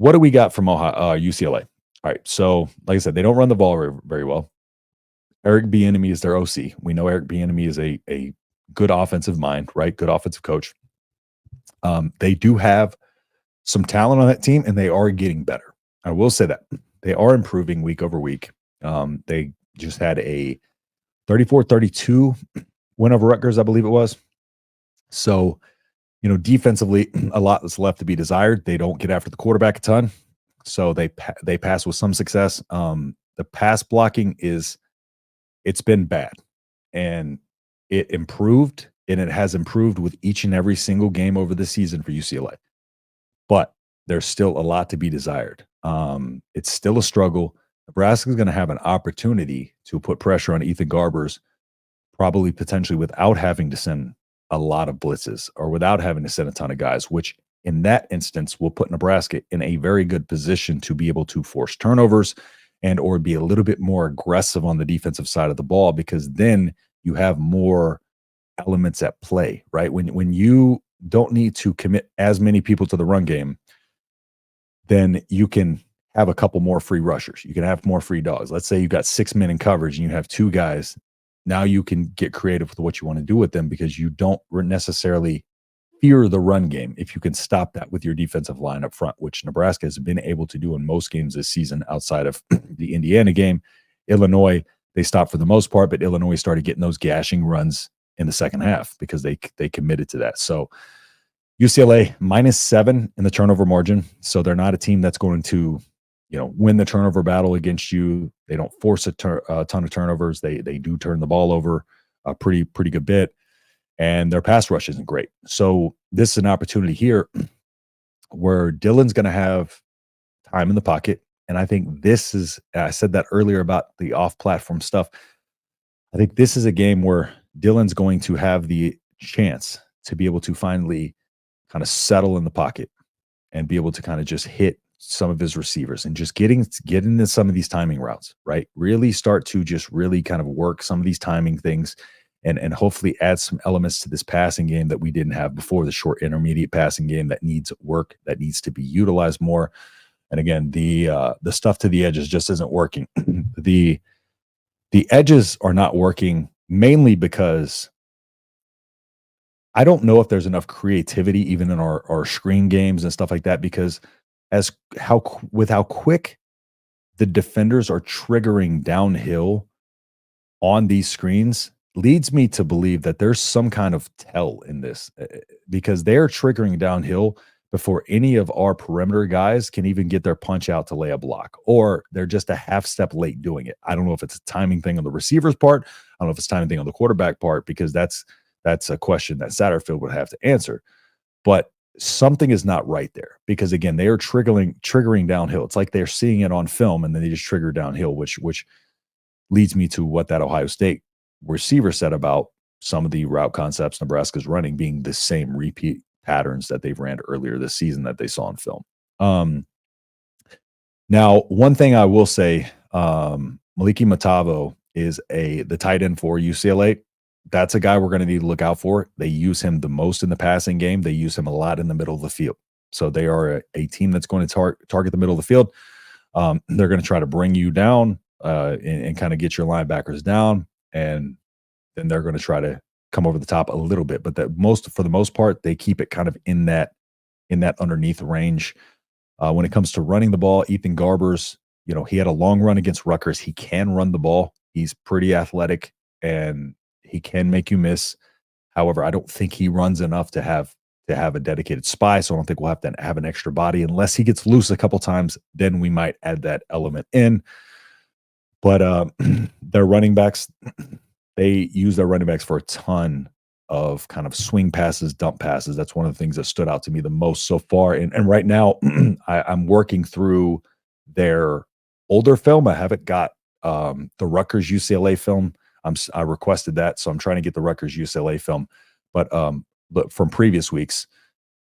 what do we got from UCLA? All right, so like I said, they don't run the ball very well. Eric Bieniemy is their OC. We know Eric Bieniemy is a good offensive mind, right? Good offensive coach. They do have some talent on that team, and they are getting better. I will say that they are improving week over week. They just had a 34-32 win over Rutgers, I believe it was. So, defensively, a lot is left to be desired. They don't get after the quarterback a ton, so they pass with some success. The pass blocking it's been bad, and it improved, and it has improved with each and every single game over the season for UCLA. But there's still a lot to be desired. It's still a struggle. Nebraska is going to have an opportunity to put pressure on Ethan Garbers, probably potentially without having to send a lot of blitzes or without having to send a ton of guys, which in that instance will put Nebraska in a very good position to be able to force turnovers and or be a little bit more aggressive on the defensive side of the ball, because then you have more elements at play, right? When you don't need to commit as many people to the run game, then you can have a couple more free rushers. You can have more free dogs. Let's say you've got 6 men in coverage and you have 2 guys. Now you can get creative with what you want to do with them, because you don't necessarily fear the run game if you can stop that with your defensive line up front, which Nebraska has been able to do in most games this season outside of the Indiana game. Illinois, they stopped for the most part, but Illinois started getting those gashing runs in the second half because they committed to that. So UCLA -7 in the turnover margin. So they're not a team that's going to, win the turnover battle against you. They don't force a ton of turnovers. They do turn the ball over a pretty good bit, and their pass rush isn't great. So this is an opportunity here where Dylan's going to have time in the pocket. And I think I said that earlier about the off-platform stuff. I think this is a game where Dylan's going to have the chance to be able to finally kind of settle in the pocket and be able to kind of just hit some of his receivers and just get into some of these timing routes, right? Really start to just really kind of work some of these timing things and hopefully add some elements to this passing game that we didn't have before, the short intermediate passing game that needs work, that needs to be utilized more. And again, the stuff to the edges just isn't working. The edges are not working mainly because I don't know if there's enough creativity even in our screen games and stuff like that, because how quick the defenders are triggering downhill on these screens leads me to believe that there's some kind of tell in this, because they're triggering downhill before any of our perimeter guys can even get their punch out to lay a block, or they're just a half step late doing it. I don't know if it's a timing thing on the receiver's part. I don't know if it's a timing thing on the quarterback part, because that's a question that Satterfield would have to answer. But something is not right there, because again, they are triggering downhill. It's like they're seeing it on film and then they just trigger downhill, which leads me to what that Ohio State receiver said about some of the route concepts Nebraska's running being the same repeat patterns that they've ran earlier this season that they saw on film. Now, one thing I will say, Maliki Matavo is the tight end for UCLA. That's a guy we're going to need to look out for. They use him the most in the passing game. They use him a lot in the middle of the field. So they are a team that's going to target the middle of the field. They're going to try to bring you down and kind of get your linebackers down, and then they're going to try to come over the top a little bit. But for the most part, they keep it kind of in that underneath range. When it comes to running the ball, Ethan Garbers, he had a long run against Rutgers. He can run the ball. He's pretty athletic, and he can make you miss. However, I don't think he runs enough to have a dedicated spy, so I don't think we'll have to have an extra body unless he gets loose a couple times. Then we might add that element in. But their running backs, they use their running backs for a ton of kind of swing passes, dump passes. That's one of the things that stood out to me the most so far. And right now, I'm working through their older film. I haven't got the Rutgers UCLA film. I requested that, so I'm trying to get the Rutgers UCLA film, but from previous weeks,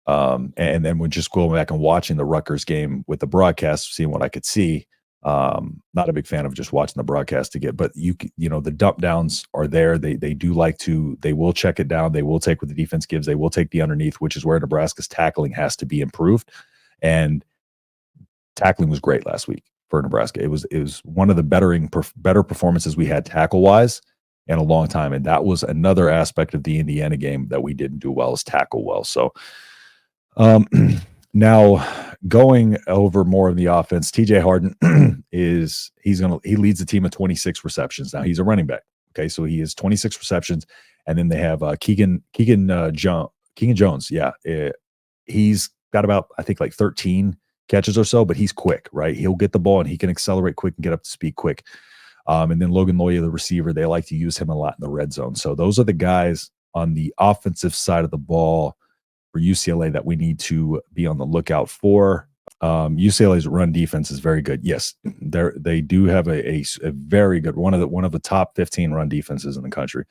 and then we're just going back and watching the Rutgers game with the broadcast, seeing what I could see. Not a big fan of just watching the broadcast but the dump downs are there. They will check it down. They will take what the defense gives. They will take the underneath, which is where Nebraska's tackling has to be improved. And tackling was great last week for Nebraska. It was one of the better performances we had tackle wise in a long time, and that was another aspect of the Indiana game that we didn't do well, is tackle well. So um, now going over more of the offense, TJ Harden he leads the team at 26 receptions. Now he's a running back. Okay, so he has 26 receptions, and then they have Keegan Jones. Yeah, he's got about, I think, like 13 catches or so, but he's quick, right? He'll get the ball and he can accelerate quick and get up to speed quick. And then Logan Loya, the receiver, they like to use him a lot in the red zone. So those are the guys on the offensive side of the ball for UCLA that we need to be on the lookout for. UCLA's run defense is very good. Yes, they do have a very good one of the top 15 run defenses in the country.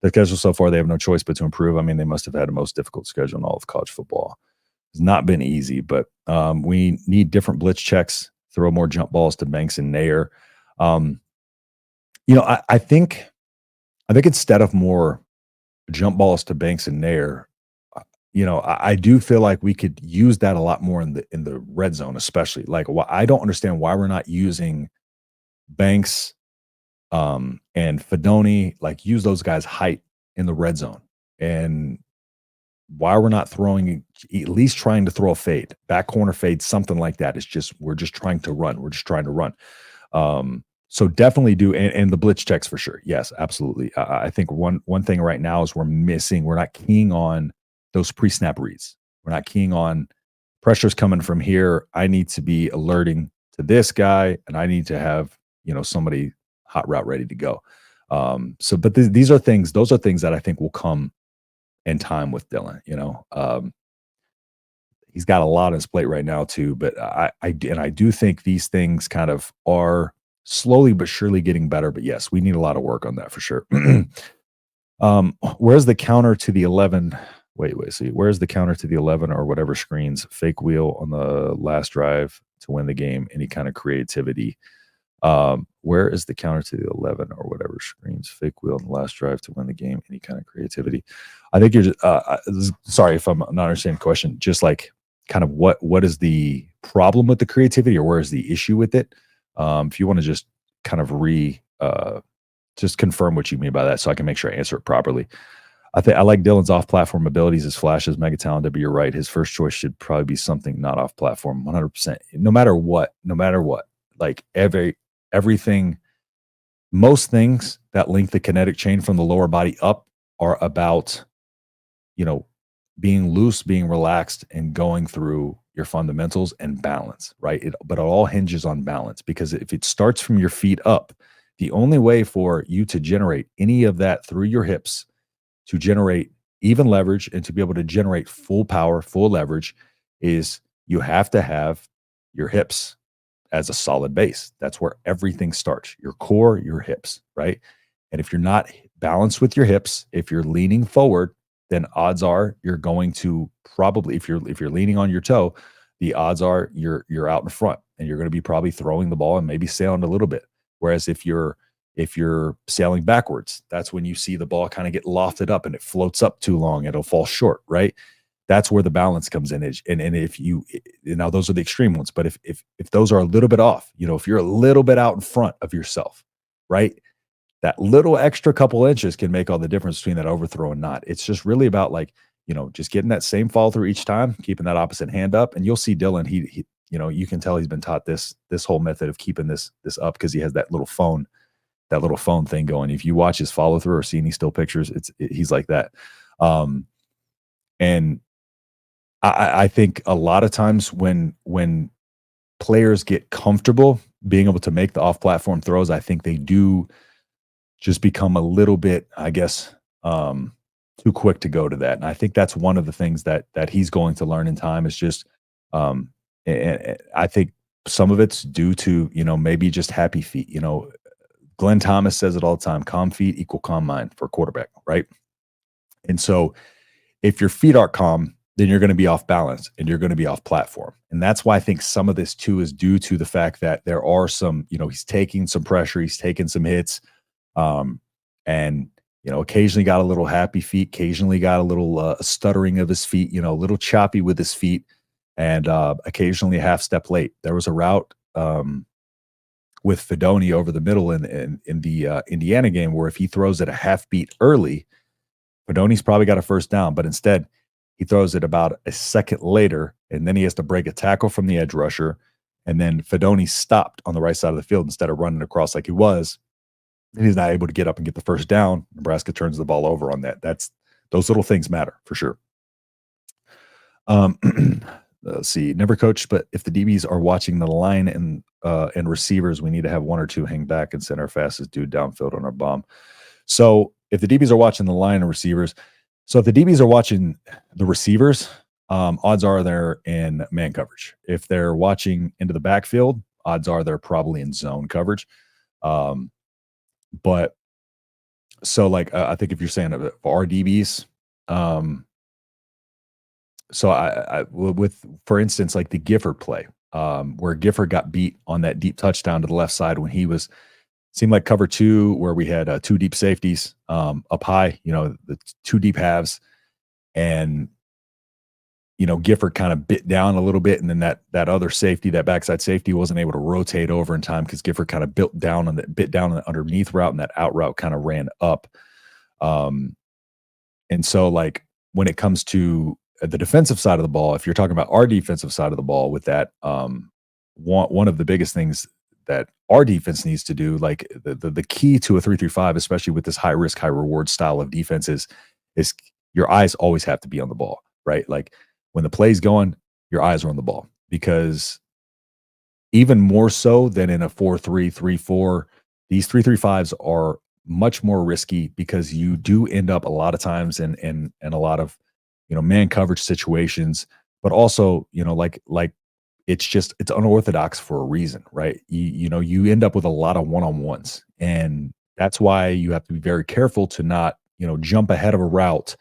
The schedule so far, they have no choice but to improve. I mean, they must have had the most difficult schedule in all of college football. It's not been easy, but we need different blitz checks, throw more jump balls to Banks and Nair. I think instead of more jump balls to Banks and Nair, I do feel like we could use that a lot more in the red zone, especially. Like, I don't understand why we're not using Banks and Fedoni, like use those guys' height in the red zone, and why we're not throwing, at least trying to throw a fade, back corner fade, something like that. We're just trying to run. We're just trying to run. So definitely do, and the blitz checks for sure. Yes, absolutely. I think one thing right now is we're not keying on those pre-snap reads. We're not keying on pressure's coming from here. I need to be alerting to this guy, and I need to have, somebody hot route ready to go. But those are things that I think will come in time with Dylan. He's got a lot on his plate right now too, but I do think these things kind of are slowly but surely getting better. But yes, we need a lot of work on that for sure. Where's the counter to the 11? Wait, see, where's the counter to the 11 or whatever screens? Fake wheel on the last drive to win the game. Any kind of creativity. Where is the counter to the 11 or whatever screens? Fake wheel on the last drive to win the game. Any kind of creativity. I think you're just, sorry if I'm not understanding the question. Just like kind of what is the problem with the creativity, or where is the issue with it? If you want to just kind of just confirm what you mean by that, so I can make sure I answer it properly. I like Dylan's off-platform abilities, his flashes, mega talented, but you're right. His first choice should probably be something not off-platform, 100%. No matter what, like everything, most things that link the kinetic chain from the lower body up are about, being loose, being relaxed, and going through your fundamentals and balance, right? But it all hinges on balance, because if it starts from your feet up, the only way for you to generate any of that through your hips, to generate even leverage and to be able to generate full power, full leverage, is you have to have your hips as a solid base. That's where everything starts. Your core, your hips, right? And if you're not balanced with your hips, if you're leaning forward, then odds are you're going to probably, if you're leaning on your toe, the odds are you're out in front, and you're going to be probably throwing the ball and maybe sailing a little bit. Whereas if you're sailing backwards, that's when you see the ball kind of get lofted up and it floats up too long, it'll fall short, right? That's where the balance comes in. And if now those are the extreme ones, but if those are a little bit off, if you're a little bit out in front of yourself, right? That little extra couple inches can make all the difference between that overthrow and not. It's just really about just getting that same follow through each time, keeping that opposite hand up. And you'll see Dylan, he you can tell he's been taught this whole method of keeping this up, because he has that little phone thing going. If you watch his follow through or see any still pictures, he's like that. And I think a lot of times when players get comfortable being able to make the off platform throws, I think they do just become a little bit, I guess, too quick to go to that. And I think that's one of the things that he's going to learn in time, is just, and I think some of it's due to, maybe just happy feet. Glenn Thomas says it all the time: calm feet equal calm mind for a quarterback, right? And so if your feet are calm, then you're going to be off balance and you're going to be off platform. And that's why I think some of this too is due to the fact that there are some, he's taking some pressure, he's taking some hits, and occasionally got a little happy feet, occasionally got a little stuttering of his feet, a little choppy with his feet. and occasionally a half step late. There was a route with Fedoni over the middle in the Indiana game where if he throws it a half beat early, Fedoni's probably got a first down, but instead he throws it about a second later, and then he has to break a tackle from the edge rusher, and then Fedoni stopped on the right side of the field instead of running across like he was, and he's not able to get up and get the first down. Nebraska turns the ball over on that. Those little things matter for sure. Let's see, never coached, but if the DBs are watching the line and receivers, we need to have one or two hang back and send our fastest dude downfield on our bomb. So if the DBs are watching the line and receivers, so if the DBs are watching the receivers, odds are they're in man coverage. If they're watching into the backfield, odds are they're probably in zone coverage. But so like I think if you're saying for our DBs, so I with for instance like the Gifford play, where Gifford got beat on that deep touchdown to the left side when he was seemed like cover two, where we had two deep safeties up high, the two deep halves, and Gifford kind of bit down a little bit, and then that other safety, that backside safety, wasn't able to rotate over in time because Gifford kind of bit down on the underneath route, and that out route kind of ran up. And so like when it comes to the defensive side of the ball, if you're talking about our defensive side of the ball with that, one of the biggest things that our defense needs to do, like the key to a 3-3-5, especially with this high risk, high reward style of defense is your eyes always have to be on the ball, right? Like when the play's going, your eyes are on the ball, because even more so than in a 4-3, 3-4, these 3-3-5s are much more risky because you do end up a lot of times in a lot of man coverage situations, but also like it's unorthodox for a reason, right? You end up with a lot of one-on-ones, and that's why you have to be very careful to not jump ahead of a route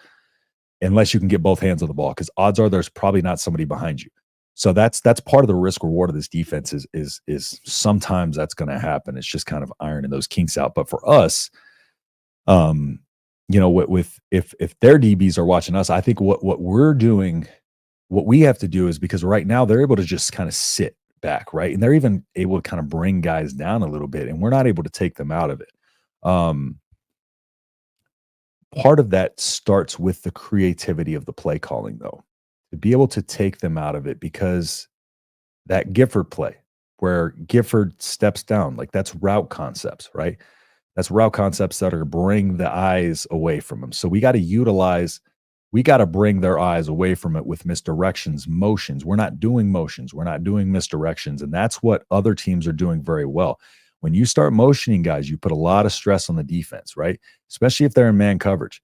unless you can get both hands on the ball, because odds are there's probably not somebody behind you. So that's part of the risk reward of this defense is sometimes that's going to happen. It's just kind of ironing those kinks out. But for us, with if their DBs are watching us, I think what we're doing, what we have to do is, because right now they're able to just kind of sit back, right? And they're even able to kind of bring guys down a little bit, and we're not able to take them out of it. Part of that starts with the creativity of the play calling, though, to be able to take them out of it, because that Gifford play where Gifford steps down, like that's route concepts, right? That's route concepts that are bring the eyes away from them. So we got to bring their eyes away from it with misdirections, motions. We're not doing motions. We're not doing misdirections. And that's what other teams are doing very well. When you start motioning guys, you put a lot of stress on the defense, right? Especially if they're in man coverage.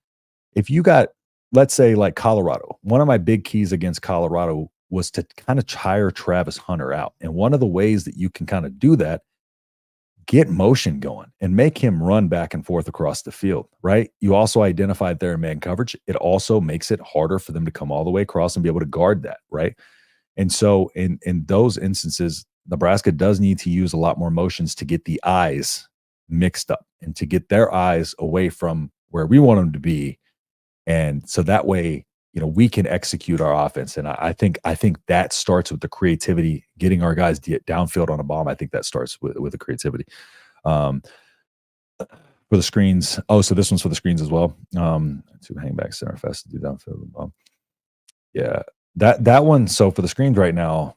If you got, let's say like Colorado, one of my big keys against Colorado was to kind of tire Travis Hunter out. And one of the ways that you can kind of do that, get motion going and make him run back and forth across the field, right? You also identified their man coverage. It also makes it harder for them to come all the way across and be able to guard that, right? And so in those instances, Nebraska does need to use a lot more motions to get the eyes mixed up and to get their eyes away from where we want them to be. And so that way, we can execute our offense. And I think that starts with the creativity, getting our guys downfield on a bomb. I think that starts with the creativity. For the screens. Oh, so this one's for the screens as well. To hang back center fast to do downfield on bomb. Yeah, that one. So for the screens right now,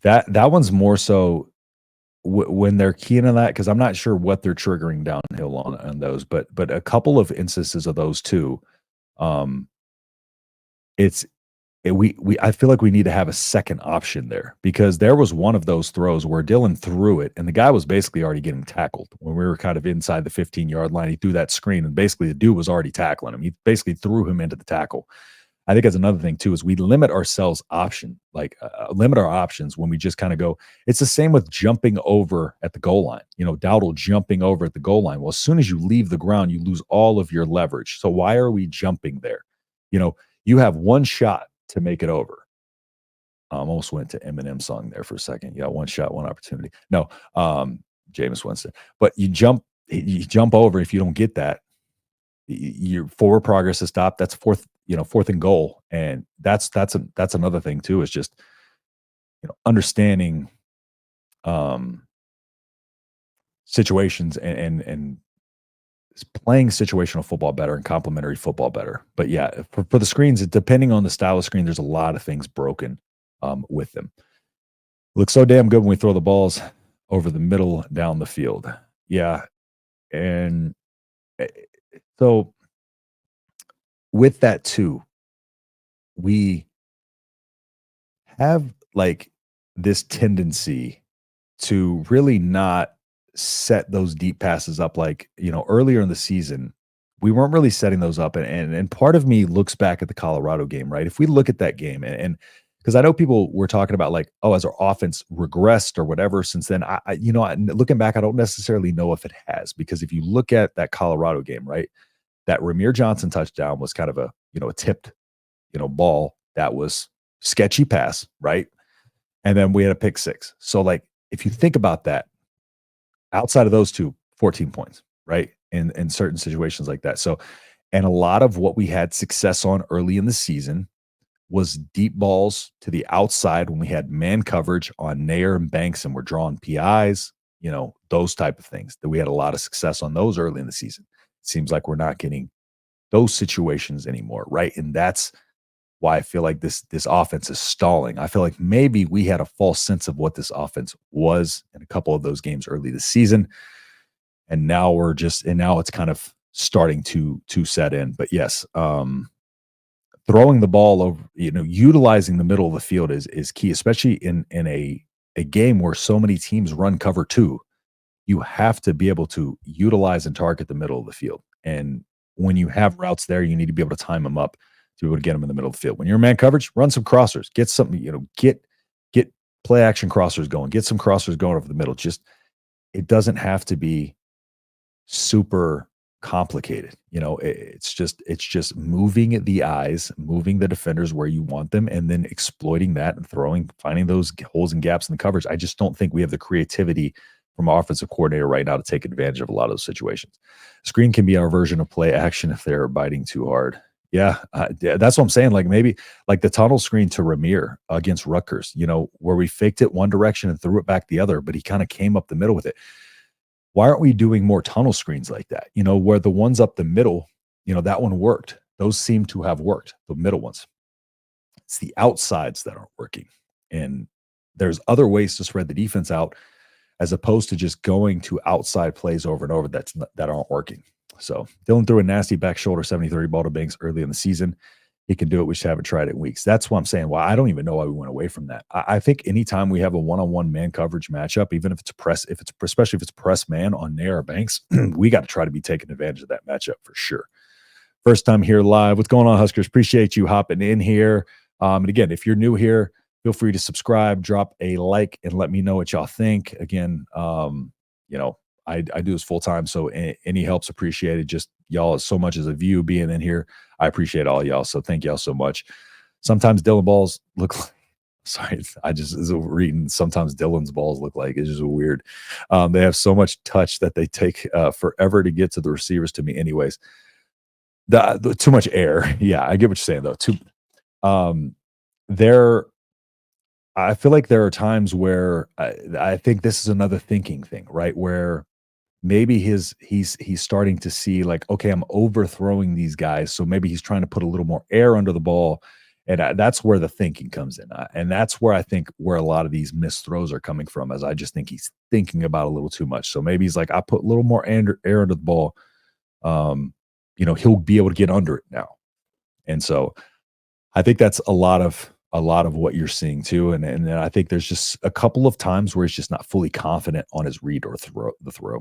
that one's more so when they're keying on that, because I'm not sure what they're triggering downhill on those, but a couple of instances of those too. I feel like we need to have a second option there, because there was one of those throws where Dylan threw it and the guy was basically already getting tackled when we were kind of inside the 15-yard line. He threw that screen and basically the dude was already tackling him. He basically threw him into the tackle. I think that's another thing too, is we limit ourselves limit our options when we just kind of go. It's the same with jumping over at the goal line. Dowdle jumping over at the goal line. Well, as soon as you leave the ground, you lose all of your leverage. So why are we jumping there? You have one shot to make it over. Almost went to Eminem song there for a second. You got one shot, one opportunity. No, Jameis Winston. But you jump over. If you don't get that, your forward progress is stopped. That's 4th and goal, and that's another thing too, is just, understanding, um, situations and playing situational football better and complementary football better. But yeah, for the screens, depending on the style of screen, there's a lot of things broken with them. Looks so damn good when we throw the balls over the middle down the field. Yeah, and eh, so with that too, we have like this tendency to really not set those deep passes up like, earlier in the season, we weren't really setting those up. And part of me looks back at the Colorado game, right? If we look at that game and because I know people were talking about like, oh, has our offense regressed or whatever since then? Looking back, I don't necessarily know if it has, because if you look at that Colorado game, right, that Ramir Johnson touchdown was kind of a tipped, ball that was sketchy pass, right? And then we had a pick six. So like, if you think about that, outside of those two, 14 points, right? In certain situations like that. So, and a lot of what we had success on early in the season was deep balls to the outside when we had man coverage on Nair and Banks and we're drawing PIs, those type of things, that we had a lot of success on those early in the season. It seems like we're not getting those situations anymore, right? And that's why I feel like this offense is stalling. I feel like maybe we had a false sense of what this offense was in a couple of those games early this season, and now now it's kind of starting to set in. But yes, throwing the ball over, utilizing the middle of the field is key, especially in a game where so many teams run cover two. You have to be able to utilize and target the middle of the field. And when you have routes there, you need to be able to time them up to be able to get them in the middle of the field. When you're in man coverage, run some crossers, get something, get play action crossers going, get some crossers going over the middle. Just, it doesn't have to be super complicated. It's just moving the eyes, moving the defenders where you want them, and then exploiting that and finding those holes and gaps in the coverage. I just don't think we have the creativity from our offensive coordinator right now to take advantage of a lot of those situations. Screen can be our version of play action if they're biting too hard. Yeah, that's what I'm saying. Like maybe like the tunnel screen to Ramir against Rutgers, where we faked it one direction and threw it back the other, but he kind of came up the middle with it. Why aren't we doing more tunnel screens like that? Where the ones up the middle, that one worked. Those seem to have worked, the middle ones. It's the outsides that aren't working. And there's other ways to spread the defense out as opposed to just going to outside plays over and over that aren't working. So Dylan threw a nasty back shoulder 70-30 ball to Banks early in the season. He can do it. We just haven't tried it in weeks. That's what I'm saying. Well, I don't even know why we went away from that. I think anytime we have a one-on-one man coverage matchup, even if it's especially if it's press man on Nair or Banks, we got to try to be taking advantage of that matchup for sure. First time here live. What's going on, Huskers? Appreciate you hopping in here. And again, if you're new here, feel free to subscribe, drop a like, and let me know what y'all think. Again, I do this full time, so any help's appreciated. Just y'all so much as a view being in here. I appreciate all y'all. So thank y'all so much. Sometimes Dylan balls look like, sorry, I just is reading. Sometimes Dylan's balls look like it's just weird. They have so much touch that they take forever to get to the receivers. To me, anyways, the too much air. Yeah, I get what you're saying though. There. I feel like there are times where I think this is another thinking thing, right? Where maybe he's starting to see like, okay, I'm overthrowing these guys, so maybe he's trying to put a little more air under the ball, and that's where the thinking comes in, and that's where I think where a lot of these missed throws are coming from, as I just think he's thinking about a little too much. So maybe he's like, I put a little more air under the ball, he'll be able to get under it now, and so I think that's a lot of what you're seeing too, and I think there's just a couple of times where he's just not fully confident on his read or the throw.